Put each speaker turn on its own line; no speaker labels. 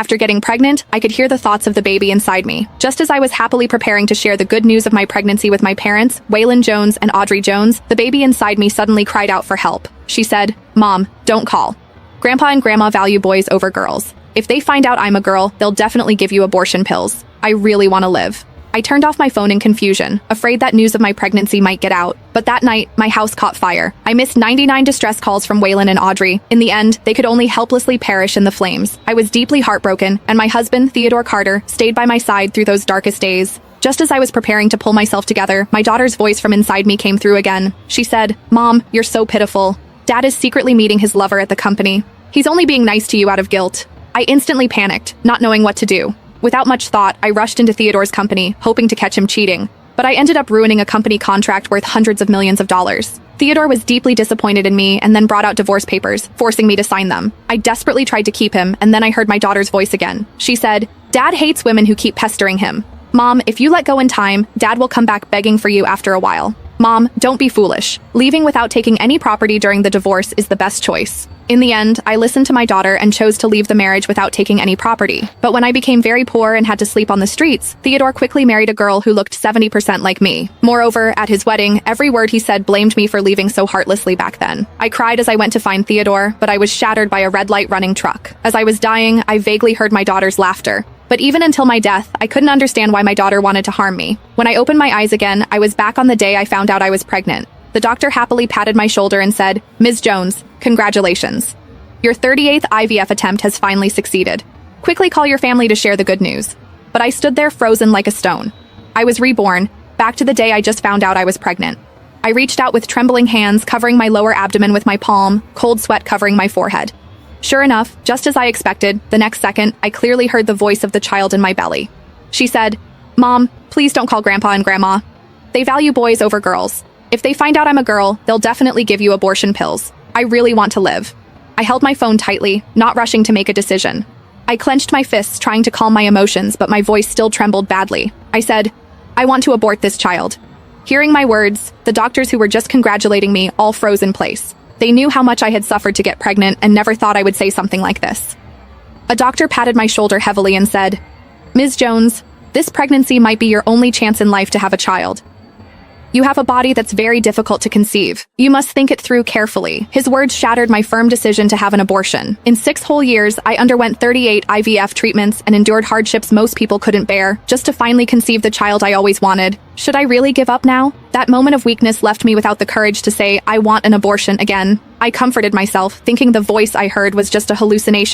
After getting pregnant, I could hear the thoughts of the baby inside me. Just as I was happily preparing to share the good news of my pregnancy with my parents, Waylon Jones and Audrey Jones, the baby inside me suddenly cried out for help. She said, "Mom, don't call. Grandpa and Grandma value boys over girls. If they find out I'm a girl, they'll definitely give you abortion pills. I really want to live." I turned off my phone in confusion, afraid that news of my pregnancy might get out. But that night, my house caught fire. I missed 99 distress calls from Waylon and Audrey. In the end, they could only helplessly perish in the flames. I was deeply heartbroken, and my husband, Theodore Carter, stayed by my side through those darkest days. Just as I was preparing to pull myself together, my daughter's voice from inside me came through again. She said, "Mom, you're so pitiful. Dad is secretly meeting his lover at the company. He's only being nice to you out of guilt." I instantly panicked, not knowing what to do. Without much thought, I rushed into Theodore's company, hoping to catch him cheating. But I ended up ruining a company contract worth hundreds of millions of dollars. Theodore was deeply disappointed in me and then brought out divorce papers, forcing me to sign them. I desperately tried to keep him, and then I heard my daughter's voice again. She said, "Dad hates women who keep pestering him. Mom, if you let go in time, Dad will come back begging for you after a while. Mom, don't be foolish. Leaving without taking any property during the divorce is the best choice." In the end, I listened to my daughter and chose to leave the marriage without taking any property. But when I became very poor and had to sleep on the streets, Theodore quickly married a girl who looked 70% like me. Moreover, at his wedding, every word he said blamed me for leaving so heartlessly back then. I cried as I went to find Theodore, but I was shattered by a red light running truck. As I was dying, I vaguely heard my daughter's laughter. But even until my death, I couldn't understand why my daughter wanted to harm me. When I opened my eyes again, I was back on the day I found out I was pregnant. The doctor happily patted my shoulder and said, "Ms. Jones, congratulations. Your 38th IVF attempt has finally succeeded. Quickly call your family to share the good news." But I stood there frozen like a stone. I was reborn, back to the day I just found out I was pregnant. I reached out with trembling hands, covering my lower abdomen with my palm, cold sweat covering my forehead. Sure enough, just as I expected, the next second, I clearly heard the voice of the child in my belly. She said, "Mom, please don't call Grandpa and Grandma. They value boys over girls. If they find out I'm a girl, they'll definitely give you abortion pills. I really want to live." I held my phone tightly, not rushing to make a decision. I clenched my fists, trying to calm my emotions, but my voice still trembled badly. I said, "I want to abort this child." Hearing my words, the doctors who were just congratulating me all froze in place. They knew how much I had suffered to get pregnant and never thought I would say something like this. A doctor patted my shoulder heavily and said, "Ms. Jones, this pregnancy might be your only chance in life to have a child. You have a body that's very difficult to conceive. You must think it through carefully." His words shattered my firm decision to have an abortion. In 6 whole years, I underwent 38 IVF treatments and endured hardships most people couldn't bear, just to finally conceive the child I always wanted. Should I really give up now? That moment of weakness left me without the courage to say, "I want an abortion" again. I comforted myself, thinking the voice I heard was just a hallucination.